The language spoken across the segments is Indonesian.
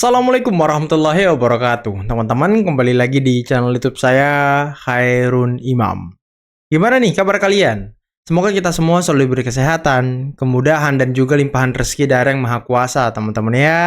Assalamualaikum warahmatullahi wabarakatuh. Teman-teman, kembali lagi di channel YouTube saya, Khairun Imam. Gimana nih kabar kalian? Semoga kita semua selalu diberi kesehatan, kemudahan, dan juga limpahan rezeki dari Yang Maha Kuasa, teman-teman ya.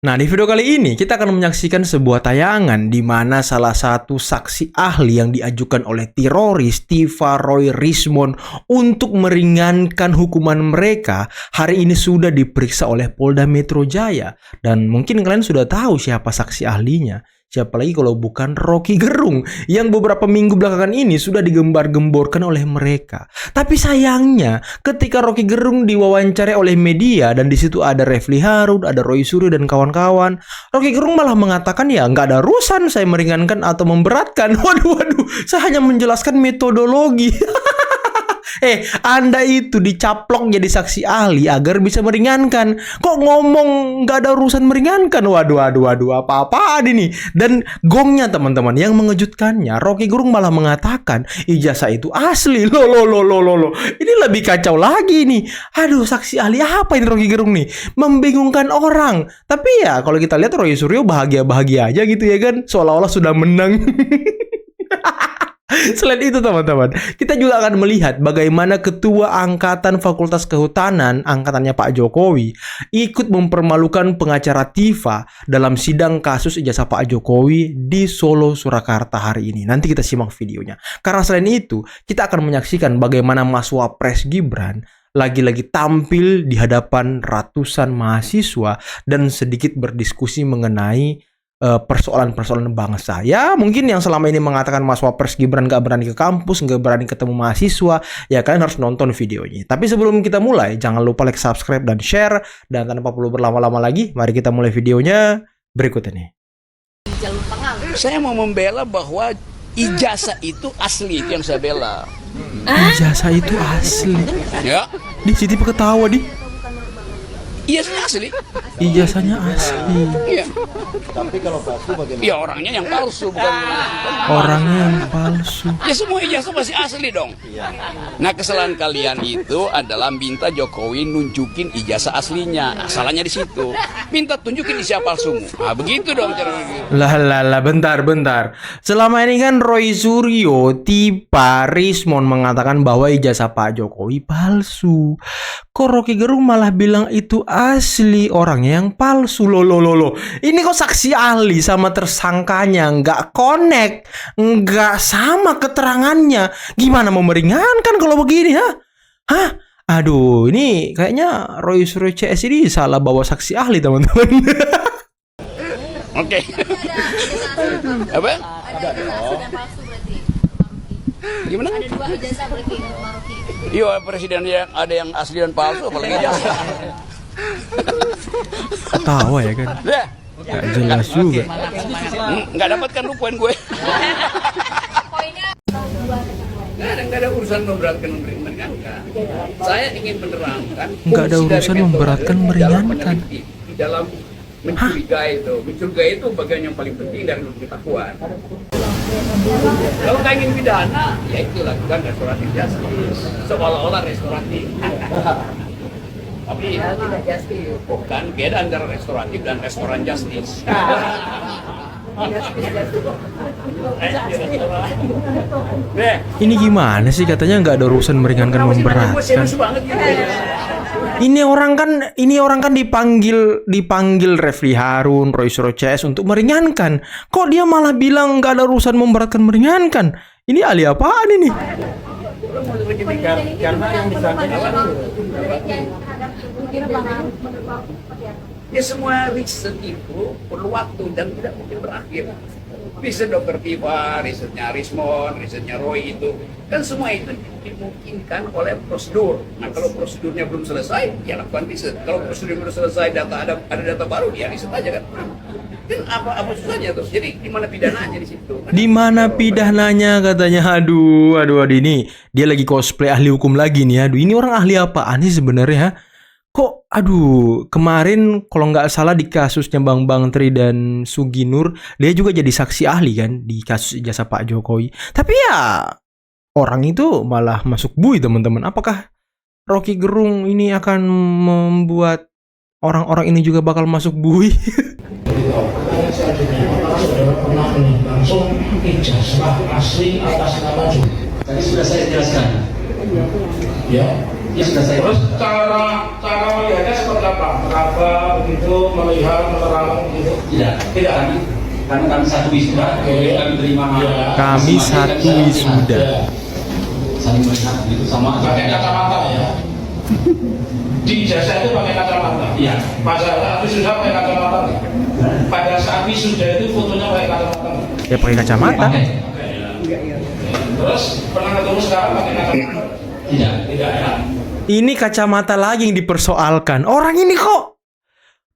Nah, di video kali ini kita akan menyaksikan sebuah tayangan di mana salah satu saksi ahli yang diajukan oleh teroris Tiva Roy Rismond untuk meringankan hukuman mereka hari ini sudah diperiksa oleh Polda Metro Jaya. Dan mungkin kalian sudah tahu siapa saksi ahlinya. Siapa lagi kalau bukan Rocky Gerung yang beberapa minggu belakangan ini sudah digembar-gemborkan oleh mereka. Tapi sayangnya ketika Rocky Gerung diwawancarai oleh media dan di situ ada Refly Harun, ada Roy Suryo dan kawan-kawan, Rocky Gerung malah mengatakan ya nggak ada urusan saya meringankan atau memberatkan. Waduh, saya hanya menjelaskan metodologi. Anda itu dicaplok jadi saksi ahli agar bisa meringankan. Kok ngomong nggak ada urusan meringankan? Waduh, apa-apaan ini? Dan gongnya teman-teman, yang mengejutkannya, Rocky Gerung malah mengatakan ijazah itu asli. Loh. Ini lebih kacau lagi nih. Aduh, saksi ahli apa ini Rocky Gerung nih? Membingungkan orang. Tapi ya kalau kita lihat Roy Suryo bahagia-bahagia aja gitu ya kan? Seolah-olah sudah menang. Selain itu teman-teman, kita juga akan melihat bagaimana Ketua Angkatan Fakultas Kehutanan, angkatannya Pak Jokowi, ikut mempermalukan pengacara Tiva dalam sidang kasus ijazah Pak Jokowi di Solo, Surakarta hari ini. Nanti kita simak videonya. Karena selain itu, kita akan menyaksikan bagaimana Mas Wapres Gibran lagi-lagi tampil di hadapan ratusan mahasiswa dan sedikit berdiskusi mengenai persoalan-persoalan bangsa. Ya, mungkin yang selama ini mengatakan Mas Wapres Gibran gak berani ke kampus, gak berani ketemu mahasiswa, ya kalian harus nonton videonya. Tapi sebelum kita mulai, jangan lupa like, subscribe, dan share. Dan tanpa perlu berlama-lama lagi, mari kita mulai videonya berikut ini. Saya mau membela bahwa ijazah itu asli, itu yang saya bela. Ijazah itu asli. Ya. Di sini ketawa di. Ijazahnya asli. Ijazahnya asli. Iya. Tapi kalau palsu bagaimana? Ya orangnya yang palsu, bukan. Orangnya yang palsu. Ya semua ijazah masih asli dong. Nah, kesalahan kalian itu adalah minta Jokowi nunjukin ijazah aslinya. Nah, salahnya di situ. Minta tunjukin ijazah palsumu. Nah, begitu dong cara begitu. Lah, bentar. Selama ini kan Roy Suryo, Tiva Rismond mengatakan bahwa ijazah Pak Jokowi palsu. Kok Rocky Gerung malah bilang itu asli, orangnya yang palsu. Loh. Ini kok saksi ahli sama tersangkanya nggak connect, nggak sama keterangannya. Gimana mau meringankan kalau begini, Hah? Aduh, ini kayaknya Roy Suryo CS ini salah bawa saksi ahli, teman-teman. Oke. Apa? Gimana? Ada dua ijazah berarti Maroki. Iya, presiden yang ada yang asli dan palsu, apalagi ijazah. Ketawa ya kan? Ya. Gak jelas juga. Nggak dapatkan lu poin gue. Poinnya Nggak ada urusan memberatkan meringankan. Saya ingin menerangkan. Nggak ada urusan memberatkan meringankan. Di dalam mencurigai itu bagian yang paling penting dari pengetahuan. Kalau nggak ingin pidana, ya itu lakukan restoratif justice. Seolah-olah restoratif. Tapi tidak justice. Bukan, beda antara restoratif dan restoran justice. Ini gimana sih, katanya nggak ada urusan meringankan memberatkan. Ini orang kan dipanggil Refly Harun, Roy Suryo CS untuk meringankan. Kok dia malah bilang nggak ada urusan memberatkan meringankan? Ini ahli apaan ini? Karena yang disampaikan ya semua riset itu perlu waktu dan tidak mungkin berakhir. Riset Dr. Tiva, risetnya Rismond, risetnya Roy itu kan semua itu dimungkinkan oleh prosedur. Nah, kalau prosedurnya belum selesai, ya lakukan riset. Kalau prosedur belum selesai, ada data baru, ya riset aja kan. Kan apa susahnya tuh? Jadi di mana pidananya di situ? Di mana pidananya katanya? Aduh, ini dia lagi cosplay ahli hukum lagi nih. Aduh, ini orang ahli apaan sih sebenarnya? Kok, kemarin kalau nggak salah di kasusnya Bang Tri dan Suginur, dia juga jadi saksi ahli kan di kasus ijazah Pak Jokowi. Tapi ya, orang itu malah masuk bui, teman-teman. Apakah Rocky Gerung ini akan membuat orang-orang ini juga bakal masuk bui? Saudara pernah langsung ijazah asli atas nama Joko. Tadi sudah saya jelaskan. Ya. Ya sudah saya. Terus cara melihatnya seperti apa? Meraba begitu, melihat, menerang begitu? Tidak. Karena kami satu wisuda, kami terima. Kami satu wisuda. Saling melihat begitu sama. Pakai kacamata ya. Di ijazah itu pakai kacamata. Iya. Pada saat wisuda pakai kacamata. Pada saat wisuda itu fotonya pakai kacamata. Ya pakai kacamata. Terus pernah ketemu sekarang pakai kacamata? Tidak ya. Ini kacamata lagi yang dipersoalkan. Orang ini kok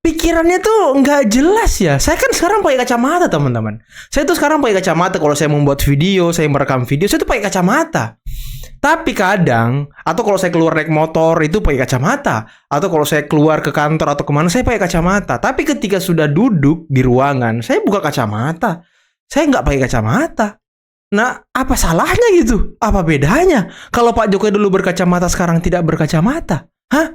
pikirannya tuh nggak jelas ya. Saya kan sekarang pakai kacamata, teman-teman. Saya tuh sekarang pakai kacamata kalau saya membuat video, saya merekam video, saya tuh pakai kacamata. Tapi kadang, atau kalau saya keluar naik motor itu pakai kacamata, atau kalau saya keluar ke kantor atau kemana saya pakai kacamata. Tapi ketika sudah duduk di ruangan, saya buka kacamata. Saya nggak pakai kacamata. Nah, apa salahnya gitu? Apa bedanya? Kalau Pak Jokowi dulu berkacamata, sekarang tidak berkacamata? Hah?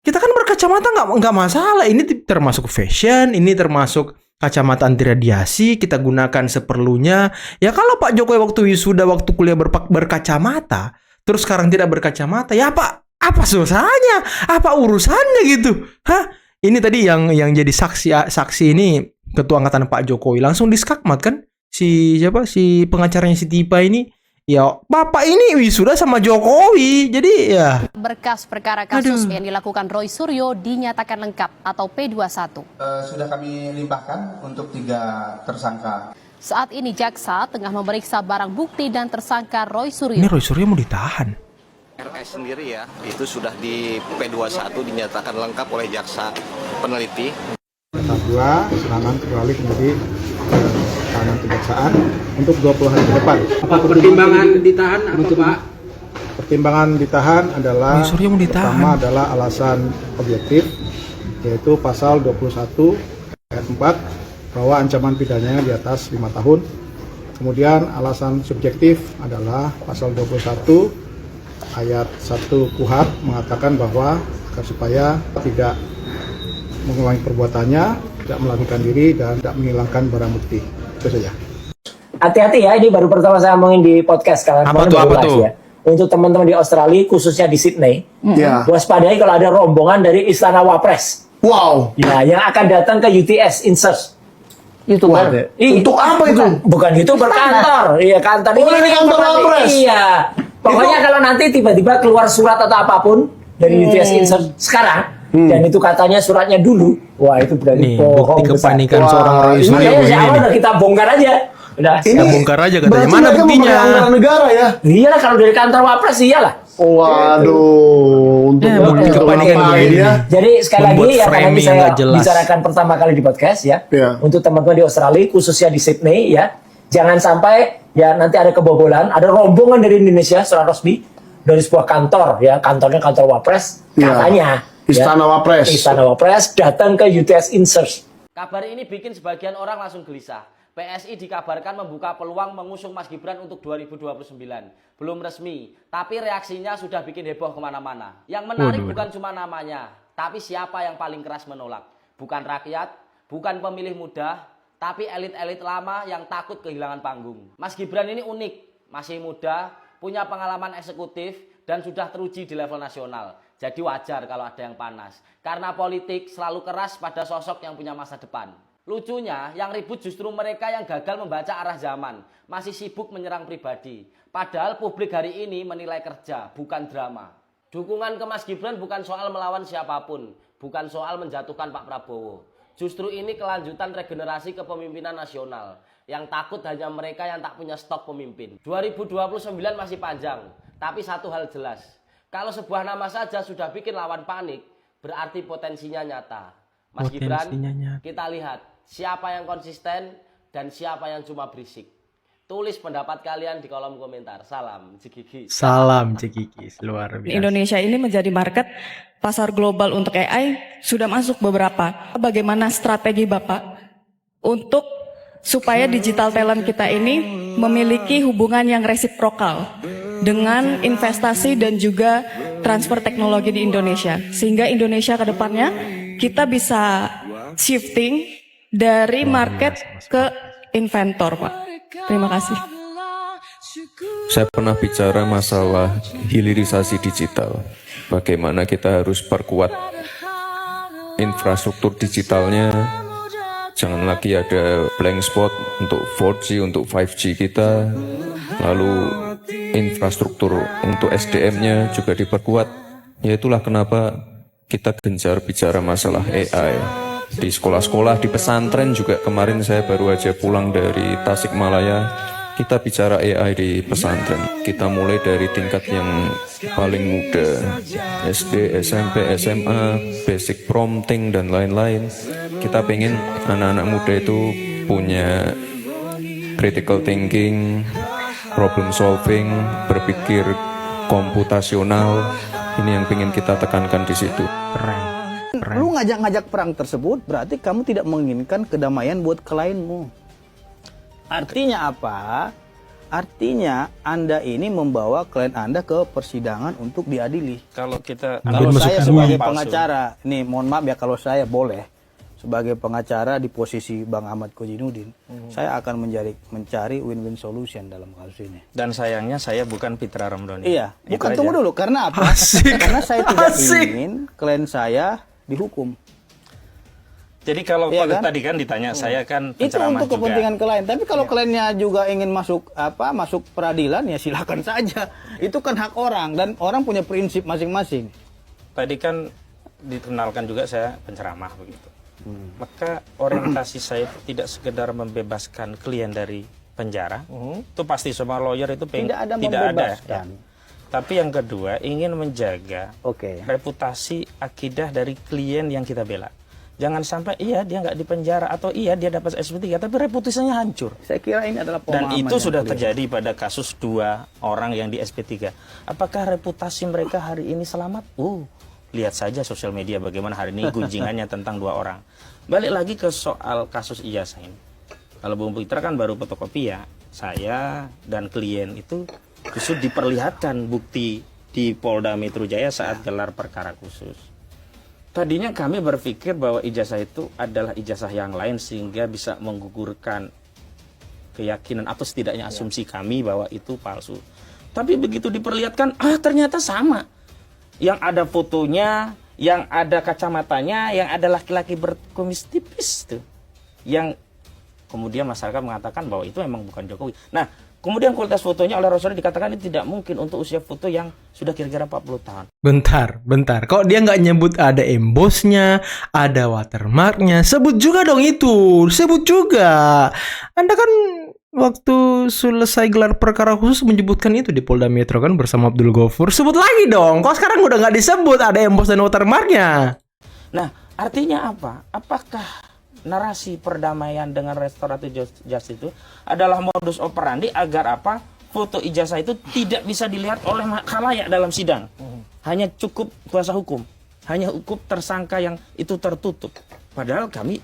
Kita kan berkacamata nggak masalah. Ini termasuk fashion, ini termasuk kacamata anti radiasi, kita gunakan seperlunya. Ya kalau Pak Jokowi waktu wisuda, waktu kuliah berkacamata, terus sekarang tidak berkacamata, ya apa susahnya? Apa urusannya gitu? Hah? Ini tadi yang jadi saksi ini ketua angkatan Pak Jokowi langsung diskakmat kan? Si pengacaranya si Tipa ini, ya bapak ini wisuda sama Jokowi, jadi ya. Berkas perkara kasus yang dilakukan Roy Suryo dinyatakan lengkap atau P21. Sudah kami limpahkan untuk 3 tersangka. Saat ini jaksa tengah memeriksa barang bukti dan tersangka Roy Suryo. Ini Roy Suryo mau ditahan. RS sendiri ya, itu sudah di P21 dinyatakan lengkap oleh jaksa peneliti. Tahap 2, serangan terbalik menjadi tahanan kejaksaan untuk 20 hari ke depan. Pertimbangan ditahan apa Pak? Pertimbangan ditahan adalah pertama adalah alasan objektif, yaitu pasal 21 ayat 4 bahwa ancaman pidananya di atas 5 tahun. Kemudian alasan subjektif adalah pasal 21 ayat 1 KUHP mengatakan bahwa supaya tidak mengulangi perbuatannya, tidak melarikan diri, dan tidak menghilangkan barang bukti. Itu saja. Hati-hati ya, ini baru pertama saya ngomongin di podcast kalian. Apa tuh? Ya. Untuk teman-teman di Australia, khususnya di Sydney, waspadai kalau ada rombongan dari Istana Wapres. Wow. Ya, yang akan datang ke UTS Insert. YouTuber. Untuk apa itu? Bukan YouTuber, kantor. Iya, kantor. Ini kantor Wapres. Iya. Pokoknya kalau nanti tiba-tiba keluar surat atau apapun dari UTS Insert sekarang, dan itu katanya suratnya dulu, wah itu berarti bohong. Bukti kepanikan seorang Roy Suryo udah kita bongkar aja. Udah, kita bongkar aja katanya. Mana buktinya? Negara ya? Iyalah, kalau dari kantor Wapres iyalah. Waduh, untuk bukti kepanikan ya. Jadi sekali lagi ya, karena ini saya bicarakan pertama kali di podcast ya, untuk teman-teman di Australia, khususnya di Sydney ya, jangan sampai ya nanti ada kebobolan, ada rombongan dari Indonesia secara resmi dari sebuah kantor ya, kantornya kantor Wapres, katanya. Istana Wapres. Istana Wapres datang ke UTS Insert. Kabar ini bikin sebagian orang langsung gelisah. PSI dikabarkan membuka peluang mengusung Mas Gibran untuk 2029. Belum resmi, tapi reaksinya sudah bikin heboh kemana-mana. Yang menarik bukan cuma namanya, tapi siapa yang paling keras menolak. Bukan rakyat, bukan pemilih muda, tapi elit-elit lama yang takut kehilangan panggung. Mas Gibran ini unik, masih muda, punya pengalaman eksekutif, dan sudah teruji di level nasional. Jadi wajar kalau ada yang panas. Karena politik selalu keras pada sosok yang punya masa depan. Lucunya, yang ribut justru mereka yang gagal membaca arah zaman. Masih sibuk menyerang pribadi. Padahal publik hari ini menilai kerja, bukan drama. Dukungan ke Mas Gibran bukan soal melawan siapapun. Bukan soal menjatuhkan Pak Prabowo. Justru ini kelanjutan regenerasi kepemimpinan nasional. Yang takut hanya mereka yang tak punya stok pemimpin. 2029 masih panjang. Tapi satu hal jelas. Kalau sebuah nama saja sudah bikin lawan panik, berarti potensinya nyata. Mas Gibran, kita lihat siapa yang konsisten dan siapa yang cuma berisik. Tulis pendapat kalian di kolom komentar. Salam Cikikis. Salam Cikikis, luar biasa. Indonesia ini menjadi market pasar global untuk AI sudah masuk beberapa. Bagaimana strategi Bapak untuk supaya digital talent kita ini memiliki hubungan yang resiprokal dengan investasi dan juga transfer teknologi di Indonesia, sehingga Indonesia ke depannya kita bisa shifting dari market ke inventor, Pak. Terima kasih. Saya pernah bicara masalah hilirisasi digital. Bagaimana kita harus perkuat infrastruktur digitalnya. Jangan lagi ada blank spot untuk 4G, untuk 5G kita. Lalu infrastruktur untuk SDM-nya juga diperkuat. Ya itulah kenapa kita gencar bicara masalah AI. Di sekolah-sekolah, di pesantren juga kemarin saya baru aja pulang dari Tasikmalaya. Kita bicara AI di pesantren. Kita mulai dari tingkat yang paling muda, SD, SMP, SMA, basic prompting dan lain-lain. Kita pengen anak-anak muda itu punya critical thinking, problem solving, berpikir komputasional. Ini yang pengen kita tekankan di situ. Keren. Lu ngajak-ngajak perang tersebut berarti kamu tidak menginginkan kedamaian buat klienmu. Artinya apa? Artinya Anda ini membawa klien Anda ke persidangan untuk diadili. Kalau saya sebagai pengacara, nih mohon maaf ya kalau saya boleh sebagai pengacara di posisi Bang Ahmad Kojinuddin, saya akan mencari win-win solution dalam kasus ini. Dan sayangnya saya bukan Fitra Ramdhani. Iya, bukan tunggu dulu karena apa? Karena saya tidak ingin klien saya dihukum. Jadi kalau iya kan? Tadi kan ditanya saya kan penceramah itu untuk kepentingan klien. Tapi kalau kliennya juga ingin masuk peradilan ya silakan saja. Itu kan hak orang dan orang punya prinsip masing-masing. Tadi kan dikenalkan juga saya penceramah begitu. Maka orientasi saya itu tidak sekedar membebaskan klien dari penjara. Itu pasti semua lawyer itu tidak ada. Ya. Tapi yang kedua ingin menjaga reputasi akidah dari klien yang kita bela. Jangan sampai dia nggak dipenjara atau dia dapat SP3 tapi reputasinya hancur. Saya kira ini adalah pemahaman. Dan itu sudah terjadi pada kasus 2 orang yang di SP3. Apakah reputasi mereka hari ini selamat? Lihat saja sosial media bagaimana hari ini gunjingannya tentang 2 orang. Balik lagi ke soal kasus ijazah ini. Kalau Bung Fitra kan baru fotokopi ya. Saya dan klien itu justru diperlihatkan bukti di Polda Metro Jaya saat gelar perkara khusus. Tadinya kami berpikir bahwa ijazah itu adalah ijazah yang lain sehingga bisa menggugurkan keyakinan atau setidaknya asumsi kami bahwa itu palsu. Tapi begitu diperlihatkan, ternyata sama. Yang ada fotonya, yang ada kacamatanya, yang ada laki-laki berkumis tipis tuh. Yang kemudian masyarakat mengatakan bahwa itu memang bukan Jokowi. Nah, kemudian kualitas fotonya oleh Rosario dikatakan ini tidak mungkin untuk usia foto yang sudah kira-kira 40 tahun. Bentar. Kok dia nggak nyebut ada embossnya, ada watermarknya? Sebut juga dong itu. Sebut juga. Anda kan waktu selesai gelar perkara khusus menyebutkan itu di Polda Metro kan bersama Abdul Ghafur. Sebut lagi dong. Kok sekarang udah nggak disebut ada emboss dan watermarknya? Nah, artinya apa? Apakah narasi perdamaian dengan restoratif justice itu adalah modus operandi agar apa? Foto ijazah itu tidak bisa dilihat oleh khalayak dalam sidang. Hanya cukup kuasa hukum. Hanya cukup tersangka yang itu tertutup. Padahal kami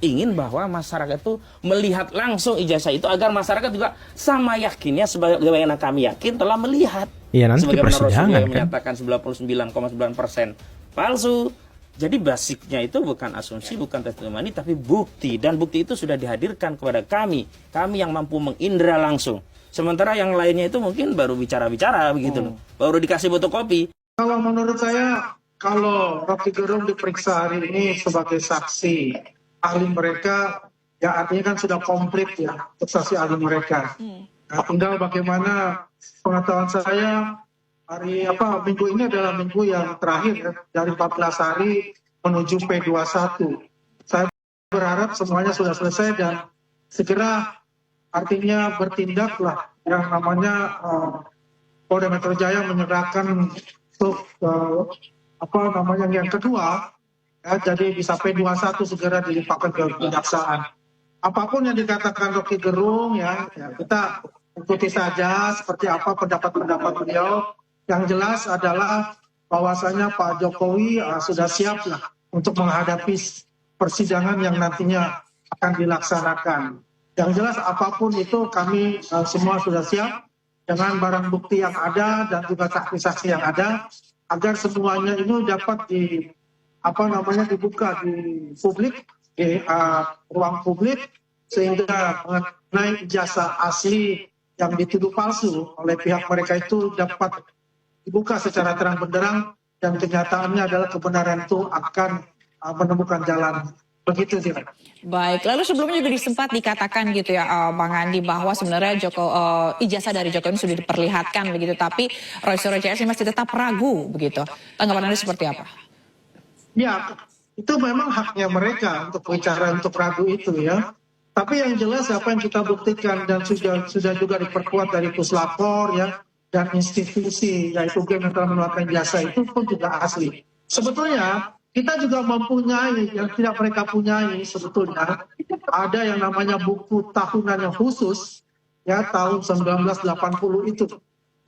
ingin bahwa masyarakat itu melihat langsung ijazah itu agar masyarakat juga sama yakinnya sebagaimana kami yakin telah melihat. Iya, nanti di persidangan kan menyatakan 99,9% palsu. Jadi basicnya itu bukan asumsi, bukan testimoni, tapi bukti. Dan bukti itu sudah dihadirkan kepada kami. Kami yang mampu mengindra langsung. Sementara yang lainnya itu mungkin baru bicara-bicara begitu loh. Baru dikasih fotokopi. Kalau menurut saya, kalau Rocky Gerung diperiksa hari ini sebagai saksi ahli mereka, ya artinya kan sudah komplit ya saksi ahli mereka. Nah, tinggal bagaimana pengetahuan saya, minggu ini adalah minggu yang terakhir ya, dari 14 hari menuju P21. Saya berharap semuanya sudah selesai dan segera artinya bertindaklah yang namanya Polda Metro Jaya menyerahkan untuk yang kedua ya, jadi bisa P21 segera dilimpahkan ke kejaksaan. Apapun yang dikatakan Rocky Gerung ya kita ikuti saja seperti apa pendapat-pendapat beliau. Yang jelas adalah bahwasanya Pak Jokowi sudah siap lah untuk menghadapi persidangan yang nantinya akan dilaksanakan. Yang jelas apapun itu kami semua sudah siap dengan barang bukti yang ada dan juga saksi-saksi yang ada agar semuanya ini dapat dibuka di publik di ruang publik, sehingga mengenai ijazah asli yang dituduh palsu oleh pihak mereka itu dapat dibuka secara terang benderang, dan kenyataannya adalah kebenaran itu akan menemukan jalan. Begitu sih. Baik, lalu sebelumnya juga sempat dikatakan gitu ya Bang Andi, bahwa sebenarnya ijazah dari Jokowi sudah diperlihatkan begitu, tapi Roy Suryo CS masih tetap ragu begitu. Tanggapan Anda seperti apa? Ya, itu memang haknya mereka untuk bicara, untuk ragu itu ya. Tapi yang jelas apa yang kita buktikan dan sudah juga diperkuat dari Puslapor ya, dan institusi yaitu UGM yang telah mengeluarkan jasa itu pun juga asli. Sebetulnya kita juga mempunyai yang tidak mereka punyai, sebetulnya ada yang namanya buku tahunan yang khusus ya, tahun 1980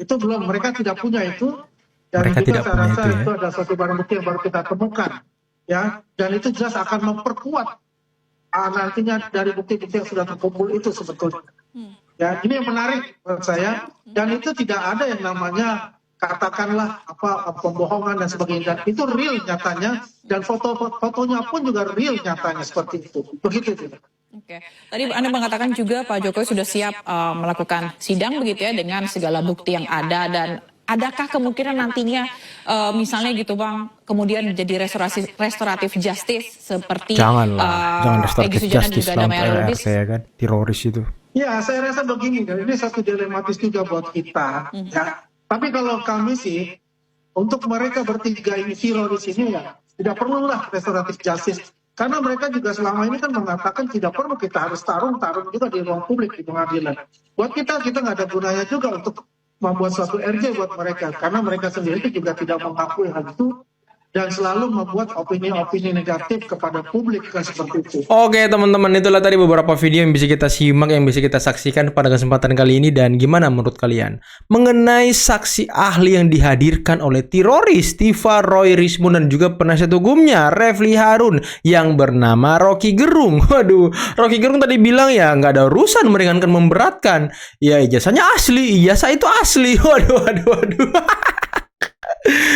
itu belum, mereka tidak punya itu, dan mereka juga saya rasa itu ada suatu barang bukti yang baru kita temukan ya, dan itu jelas akan memperkuat nantinya dari bukti-bukti yang sudah terkumpul itu sebetulnya. Ya, ini yang menarik menurut saya, dan itu tidak ada yang namanya katakanlah pembohongan dan sebagainya, dan itu real nyatanya, dan fotonya pun juga real nyatanya seperti itu. Begitu. Oke. Tadi Anda mengatakan juga Pak Jokowi sudah siap melakukan sidang begitu ya, dengan segala bukti yang ada, dan adakah kemungkinan nantinya misalnya gitu Bang, kemudian menjadi restoratif justice seperti jangan restoratif justice dan RT ya kan, teroris itu. Ya, saya rasa begini, dan ini satu dilematis juga buat kita ya. Tapi kalau kami sih, untuk mereka bertiga ini teroris ini ya, tidak perlulah restoratif justice. Karena mereka juga selama ini kan mengatakan tidak perlu kita harus tarung juga di ruang publik, di pengadilan. Buat kita nggak ada gunanya juga untuk membuat suatu RJ buat mereka. Karena mereka sendiri juga tidak mengakui hal itu, dan selalu membuat opini-opini negatif kepada publik kan seperti itu. Oke teman-teman, itulah tadi beberapa video yang bisa kita simak, yang bisa kita saksikan pada kesempatan kali ini. Dan gimana menurut kalian mengenai saksi ahli yang dihadirkan oleh teroris Tiva Roy Rismond dan juga penasihat hukumnya Refli Harun yang bernama Rocky Gerung? Waduh, Rocky Gerung tadi bilang ya nggak ada urusan meringankan memberatkan. Ya ijazahnya asli, ijazah itu asli. Waduh.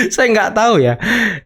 Saya nggak tahu ya.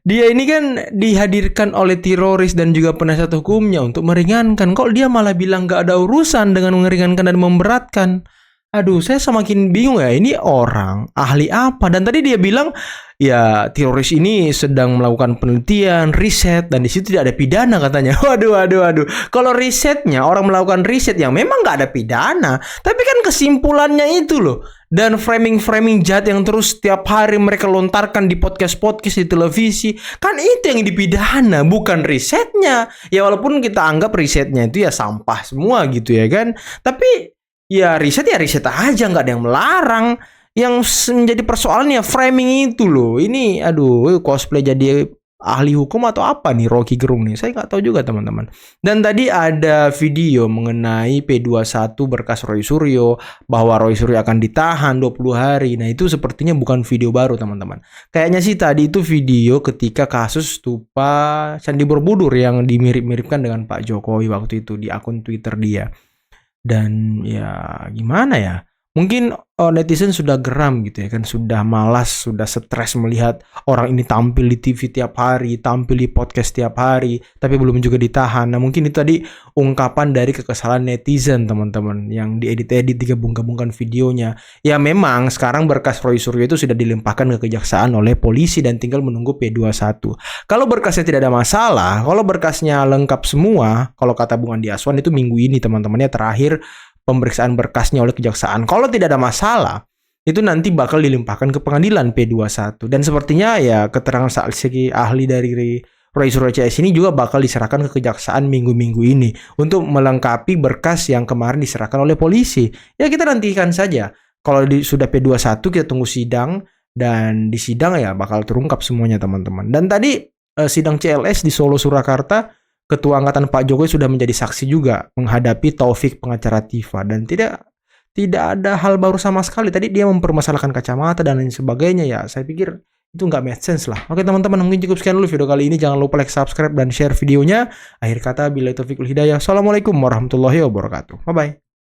Dia ini kan dihadirkan oleh teroris dan juga penasihat hukumnya untuk meringankan. Kok dia malah bilang nggak ada urusan dengan meringankan dan memberatkan? Aduh, saya semakin bingung ya. Ini orang ahli apa? Dan tadi dia bilang ya teroris ini sedang melakukan penelitian, riset, dan di situ tidak ada pidana katanya. Waduh. Kalau risetnya orang melakukan riset yang memang nggak ada pidana, tapi kan kesimpulannya itu loh. Dan framing jahat yang terus setiap hari mereka lontarkan di podcast di televisi, kan itu yang dipidana, bukan risetnya. Ya walaupun kita anggap risetnya itu ya sampah semua gitu ya kan. Tapi ya riset aja, nggak ada yang melarang. Yang menjadi persoalannya framing itu loh. Ini aduh, cosplay jadi ahli hukum atau apa nih Rocky Gerung nih? Saya nggak tahu juga teman-teman. Dan tadi ada video mengenai P21 berkas Roy Suryo, bahwa Roy Suryo akan ditahan 20 hari. Nah itu sepertinya bukan video baru teman-teman. Kayaknya sih tadi itu video ketika kasus stupa Candi Borobudur yang dimirip-miripkan dengan Pak Jokowi waktu itu di akun Twitter dia. Dan ya gimana ya? Mungkin netizen sudah geram gitu ya kan, sudah malas, sudah stres melihat orang ini tampil di TV tiap hari, tampil di podcast tiap hari, tapi belum juga ditahan. Nah mungkin itu tadi ungkapan dari kekesalan netizen teman-teman, yang diedit-edit, digabung-gabungkan videonya. Ya memang sekarang berkas Roy Suryo itu sudah dilimpahkan ke kejaksaan oleh polisi dan tinggal menunggu P21. Kalau berkasnya tidak ada masalah, kalau berkasnya lengkap semua, kalau kata Bung Andi Aswan itu minggu ini teman-temannya terakhir pemeriksaan berkasnya oleh kejaksaan. Kalau tidak ada masalah, itu nanti bakal dilimpahkan ke pengadilan P21. Dan sepertinya ya keterangan saksi ahli dari Roy Suryo CS ini juga bakal diserahkan ke kejaksaan minggu-minggu ini untuk melengkapi berkas yang kemarin diserahkan oleh polisi. Ya kita nantikan saja. Kalau sudah P21 kita tunggu sidang, dan di sidang ya bakal terungkap semuanya teman-teman. Dan tadi sidang CLS di Solo Surakarta, Ketua Angkatan Pak Jokowi sudah menjadi saksi juga menghadapi Taufik pengacara Tiva, dan tidak ada hal baru sama sekali. Tadi dia mempermasalahkan kacamata dan lain sebagainya. Ya saya pikir itu nggak make sense lah. Oke teman-teman, mungkin cukup sekian dulu video kali ini. Jangan lupa like, subscribe, dan share videonya. Akhir kata, billahi taufiq wal hidayah. Assalamualaikum warahmatullahi wabarakatuh. Bye bye.